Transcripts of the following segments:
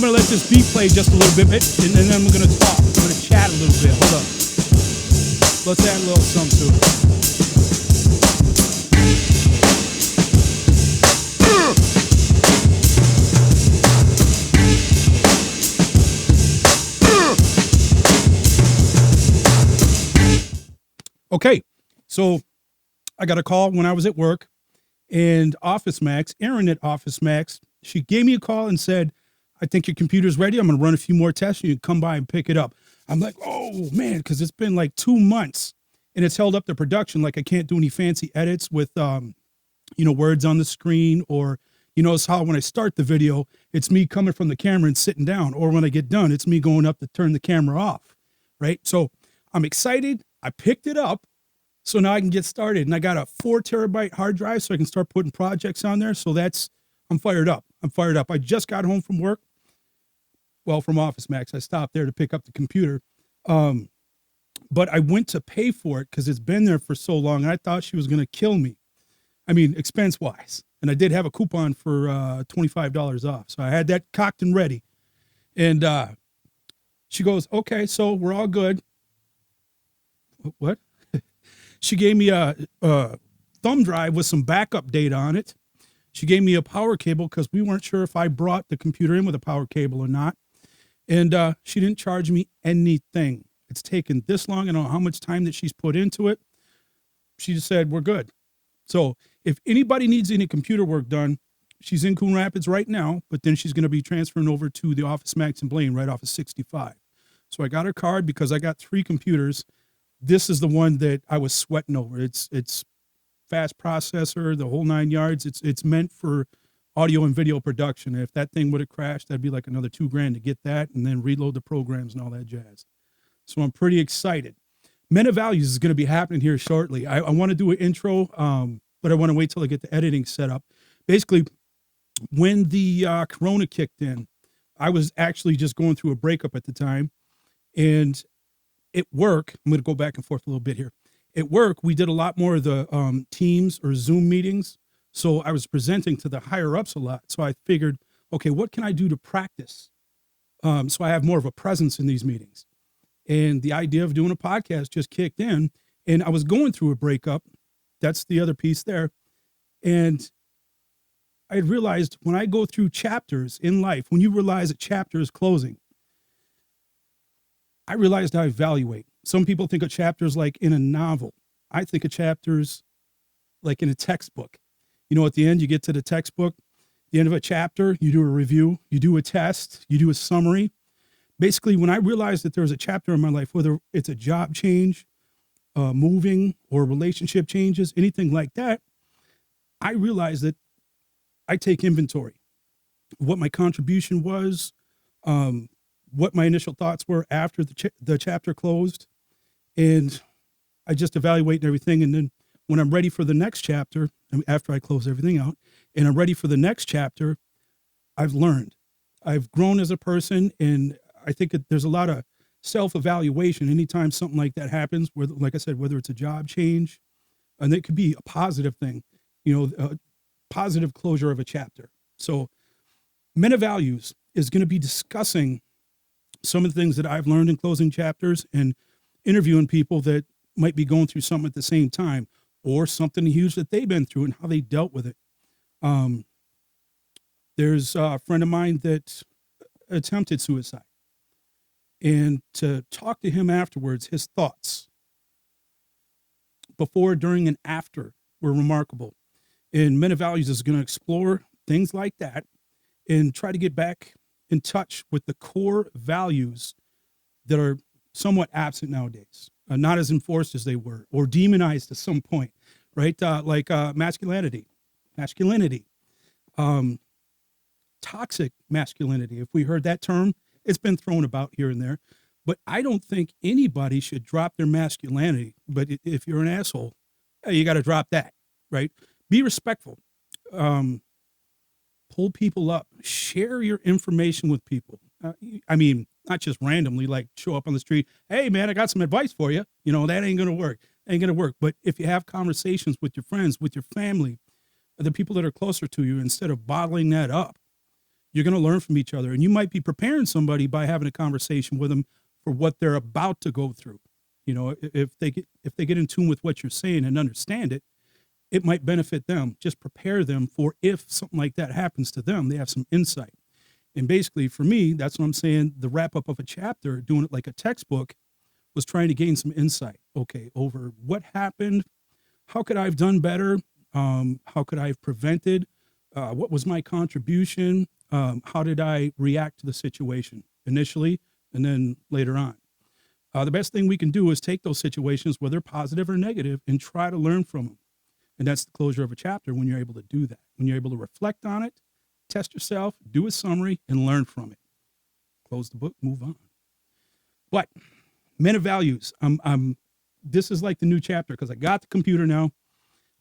going to let this beat play just a little bit, and then I'm going to talk. I'm going to chat a little bit. Hold up. Let's add a little something to it. Okay, so I got a call when I was at work, and Office Max, Erin at Office Max, she gave me a call and said, I think your computer's ready. I'm going to run a few more tests. You can come by and pick it up. I'm like, oh, man, because it's been like 2 months, and it's held up the production. Like I can't do any fancy edits with, words on the screen, or, it's how when I start the video, it's me coming from the camera and sitting down, or when I get done, it's me going up to turn the camera off, right? So I'm excited. I picked it up, so now I can get started. And I got a 4 terabyte hard drive, so I can start putting projects on there. So I'm fired up. I just got home from work. Well, from Office Max. I stopped there to pick up the computer. But I went to pay for it because it's been there for so long. And I thought she was going to kill me. I mean, expense-wise. And I did have a coupon for $25 off. So I had that cocked and ready. And she goes, okay, so we're all good. What? She gave me a thumb drive with some backup data on it. She gave me a power cable because we weren't sure if I brought the computer in with a power cable or not. And she didn't charge me anything. It's taken this long. I don't know how much time that she's put into it. She just said, we're good. So if anybody needs any computer work done, she's in Coon Rapids right now, but then she's going to be transferring over to the Office Max in Blaine right off of 65. So I got her card because I got 3 computers. This is the one that I was sweating over. It's fast processor, the whole 9 yards. It's meant for audio and video production. If that thing would have crashed, that'd be like another $2,000 to get that and then reload the programs and all that jazz. So I'm pretty excited. Men of Values is going to be happening here shortly. I want to do an intro, but I want to wait till I get the editing set up. Basically, when the Corona kicked in, I was actually just going through a breakup at the time, and at work, I'm going to go back and forth a little bit here. At work, we did a lot more of the Teams or Zoom meetings. So I was presenting to the higher ups a lot. So I figured, okay, what can I do to practice? So I have more of a presence in these meetings. And the idea of doing a podcast just kicked in. And I was going through a breakup. That's the other piece there. And I realized when I go through chapters in life, when you realize a chapter is closing, I realized I evaluate. Some people think of chapters like in a novel. I think of chapters like in a textbook. At the end, you get to the textbook, the end of a chapter, you do a review, you do a test, you do a summary. Basically, when I realized that there was a chapter in my life, whether it's a job change, moving, or relationship changes, anything like that, I realized that I take inventory. What my contribution was, what my initial thoughts were after the chapter closed, and I just evaluate everything. And then when I'm ready for the next chapter, after I close everything out, and I'm ready for the next chapter, I've learned. I've grown as a person, and I think there's a lot of self-evaluation anytime something like that happens, whether, like I said, whether it's a job change, and it could be a positive thing, a positive closure of a chapter. So Men of Values is going to be discussing some of the things that I've learned in closing chapters and interviewing people that might be going through something at the same time, or something huge that they've been through and how they dealt with it. There's a friend of mine that attempted suicide, and to talk to him afterwards, his thoughts before, during, and after were remarkable. And Men of Values is going to explore things like that and try to get back in touch with the core values that are somewhat absent nowadays, not as enforced as they were, or demonized at some point, right? Like masculinity, toxic masculinity. If we heard that term, it's been thrown about here and there, but I don't think anybody should drop their masculinity. But if you're an asshole, you got to drop that, right? Be respectful. Pull people up, share your information with people. I mean, not just randomly, like show up on the street. Hey man, I got some advice for you. That ain't going to work. But if you have conversations with your friends, with your family, the people that are closer to you, instead of bottling that up, You're going to learn from each other, and you might be preparing somebody by having a conversation with them for what they're about to go through. You know, if they get in tune with what you're saying and understand it, it might benefit them. Just prepare them for if something like that happens to them, they have some insight. And basically, for me, that's what I'm saying. The wrap up of a chapter, doing it like a textbook, was trying to gain some insight. Okay, over what happened, how could I have done better? How could I have prevented? What was my contribution? How did I react to the situation initially and then later on? The best thing we can do is take those situations, whether positive or negative, and try to learn from them. And that's the closure of a chapter when you're able to do that, when you're able to reflect on it, test yourself, do a summary, and learn from it. Close the book, move on. But men of values, this is like the new chapter because I got the computer now.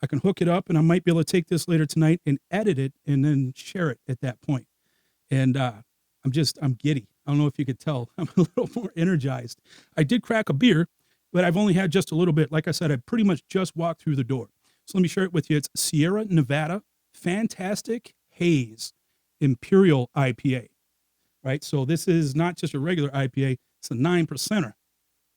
I can hook it up, and I might be able to take this later tonight and edit it and then share it at that point. And I'm giddy. I don't know if you could tell. I'm a little more energized. I did crack a beer, but I've only had just a little bit. Like I said, I pretty much just walked through the door. So let me share it with you. It's Sierra Nevada Fantastic Haze Imperial IPA, right? So this is not just a regular IPA. It's a 9%er.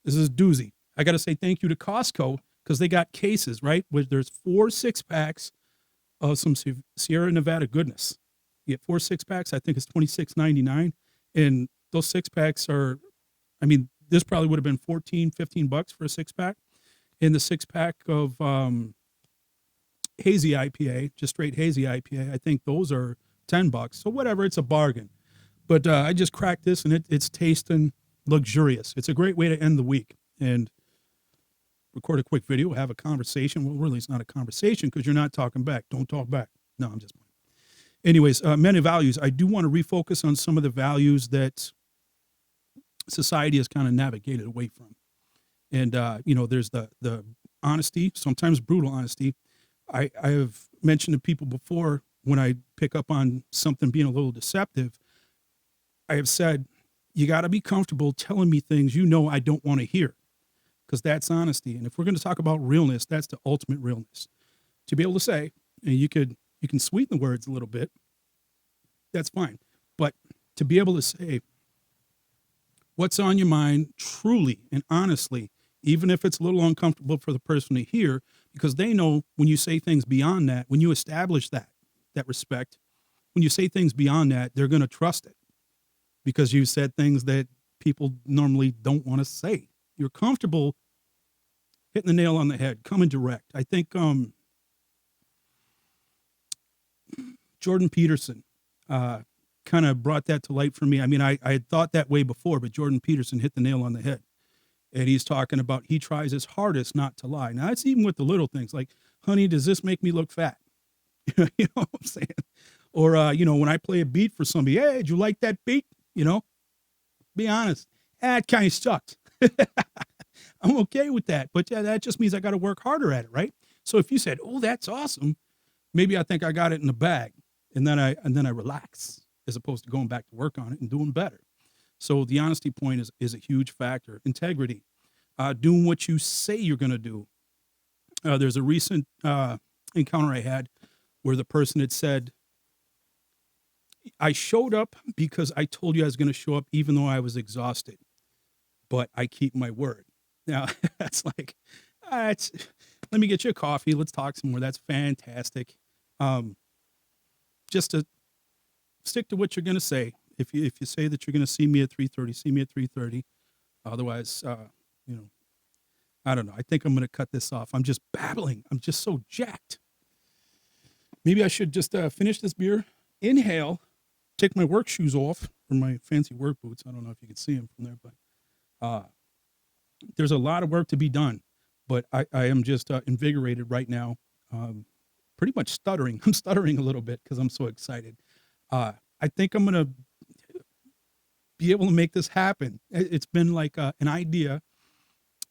This is a doozy. I got to say thank you to Costco because they got cases, right? Where there's 4 6-packs of some Sierra Nevada goodness. You get 4 6-packs. I think it's $26.99. And those 6-packs are, I mean, this probably would have been $14-15 for a 6-pack. And the 6-pack of hazy IPA, just straight hazy IPA, I think those are $10. So whatever, it's a bargain. But I just cracked this, and it's tasting luxurious. It's a great way to end the week and record a quick video, have a conversation. Well, really, it's not a conversation because you're not talking back. Don't talk back. No, I'm just playing. Anyways, men of values, I do want to refocus on some of the values that society has kind of navigated away from. And, you know, there's the honesty, sometimes brutal honesty. I have mentioned to people before when I pick up on something being a little deceptive, I have said, you got to be comfortable telling me things you know I don't want to hear, because that's honesty. And if we're going to talk about realness, that's the ultimate realness. To be able to say, and you can sweeten the words a little bit, that's fine. But to be able to say what's on your mind truly and honestly, even if it's a little uncomfortable for the person to hear, because they know when you say things beyond that, when you establish that respect, when you say things beyond that, they're going to trust it because you said things that people normally don't want to say. You're comfortable hitting the nail on the head, coming direct. I think Jordan Peterson kind of brought that to light for me. I mean, I had thought that way before, but Jordan Peterson hit the nail on the head. And he's talking about he tries his hardest not to lie. Now, that's even with the little things like, honey, does this make me look fat? You know what I'm saying? Or, you know, when I play a beat for somebody, hey, did you like that beat? You know, be honest. It kind of sucked. I'm okay with that. But yeah, that just means I got to work harder at it, right? So if you said, oh, that's awesome, maybe I think I got it in the bag. And then I relax as opposed to going back to work on it and doing better. So the honesty point is a huge factor. Integrity, doing what you say you're going to do. There's a recent encounter I had where the person had said, I showed up because I told you I was going to show up even though I was exhausted, but I keep my word. Now, that's like, let me get you a coffee. Let's talk some more. That's fantastic. Just to stick to what you're going to say. If you say that you're going to see me at 3:30, see me at 3:30. Otherwise, you know, I don't know. I think I'm going to cut this off. I'm just babbling. I'm just so jacked. Maybe I should just finish this beer, inhale, take my work shoes off, or my fancy work boots. I don't know if you can see them from there, but there's a lot of work to be done. But I am just invigorated right now, pretty much stuttering. I'm stuttering a little bit because I'm so excited. I think I'm going to be able to make this happen. It's been like an idea.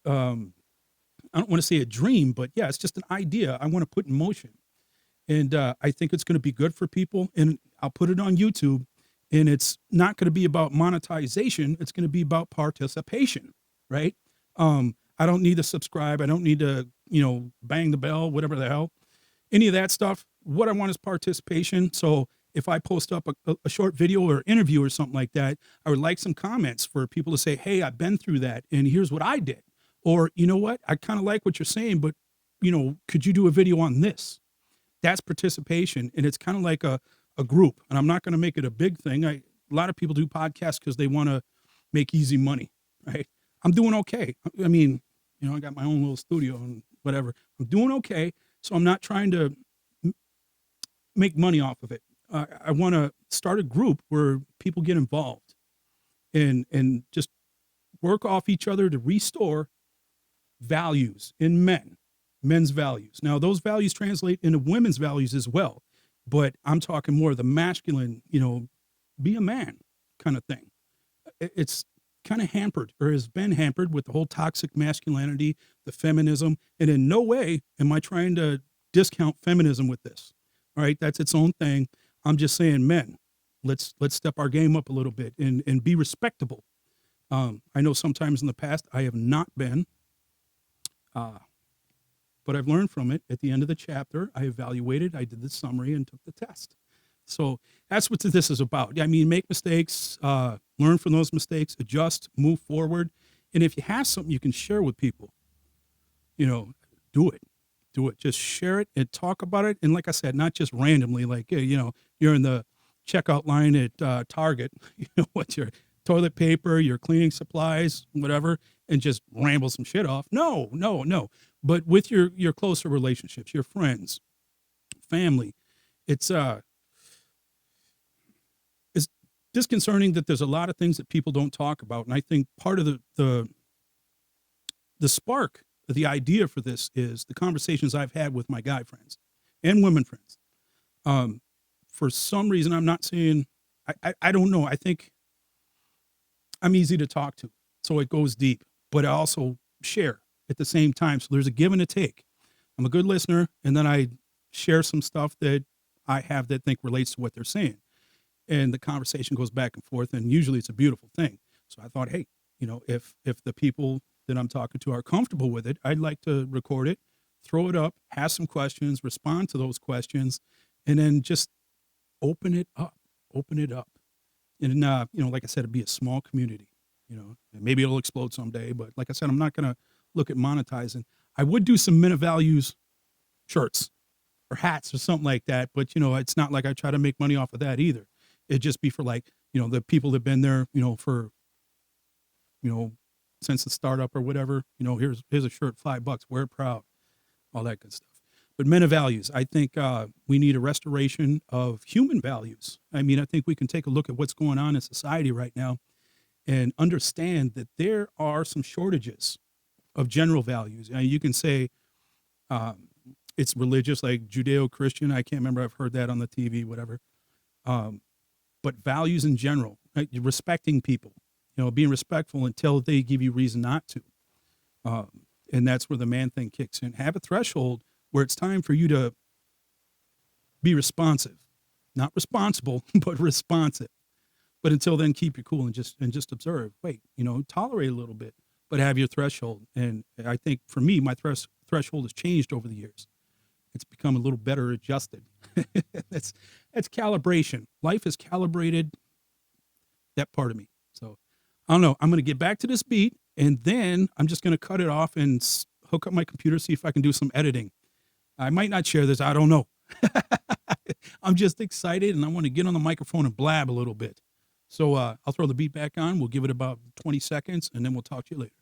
I don't want to say a dream, but yeah, it's just an idea I want to put in motion. And I think it's going to be good for people. And I'll put it on YouTube. And it's not going to be about monetization. It's going to be about participation, right? I don't need to subscribe. I don't need to, you know, bang the bell, whatever the hell. Any of that stuff. What I want is participation. So if I post up a short video or interview or something like that, I would like some comments for people to say, hey, I've been through that and here's what I did. Or, you know what, I kind of like what you're saying, but, could you do a video on this? That's participation. And it's kind of like a group. And I'm not going to make it a big thing. A lot of people do podcasts because they want to make easy money, right? I'm doing okay. I mean, I got my own little studio and whatever. I'm doing okay. So I'm not trying to make money off of it. I want to start a group where people get involved and just work off each other to restore values in men's values. Now, those values translate into women's values as well, but I'm talking more of the masculine, be a man kind of thing. It's kind of hampered, or has been hampered, with the whole toxic masculinity, the feminism, and in no way am I trying to discount feminism with this. All right, that's its own thing. I'm just saying, men, let's step our game up a little bit and be respectable. I know sometimes in the past I have not been, but I've learned from it. At the end of the chapter, I evaluated, I did the summary, and took the test. So that's what this is about. I mean, make mistakes, learn from those mistakes, adjust, move forward. And if you have something you can share with people, do it. Do it. Just share it and talk about it. And like I said, not just randomly, like, you're in the checkout line at Target, what's your toilet paper, your cleaning supplies, whatever, and just ramble some shit off. No. But with your closer relationships, your friends, family, it's disconcerting that there's a lot of things that people don't talk about. And I think part of the spark, the idea for this, is the conversations I've had with my guy friends and women friends. For some reason, I'm not saying, I don't know. I think I'm easy to talk to, so it goes deep, but I also share at the same time. So there's a give and a take. I'm a good listener, and then I share some stuff that I have that I think relates to what they're saying. And the conversation goes back and forth, and usually it's a beautiful thing. So I thought, hey, if the people that I'm talking to are comfortable with it, I'd like to record it, throw it up, ask some questions, respond to those questions, and then just open it up. And, like I said, it'd be a small community, and maybe it'll explode someday. But like I said, I'm not going to look at monetizing. I would do some Men of Values shirts or hats or something like that. But, it's not like I try to make money off of that either. It'd just be for, like, the people that have been there, for, since the startup or whatever. Here's a shirt, $5, wear it proud, all that good stuff. But Men of Values, I think we need a restoration of human values. I mean, I think we can take a look at what's going on in society right now and understand that there are some shortages of general values. You can say it's religious, like Judeo-Christian. I can't remember. I've heard that on the TV, whatever. But values in general, right? You're respecting people, being respectful until they give you reason not to. And that's where the man thing kicks in. Have a threshold where it's time for you to be responsive, not responsible, but responsive. But until then, keep your cool and just observe. Wait, tolerate a little bit, but have your threshold. And I think for me, my threshold has changed over the years. It's become a little better adjusted. That's calibration. Life has calibrated that part of me. So I don't know. I'm going to get back to this beat, and then I'm just going to cut it off and hook up my computer, see if I can do some editing. I might not share this. I don't know. I'm just excited, and I want to get on the microphone and blab a little bit. So I'll throw the beat back on. We'll give it about 20 seconds, and then we'll talk to you later.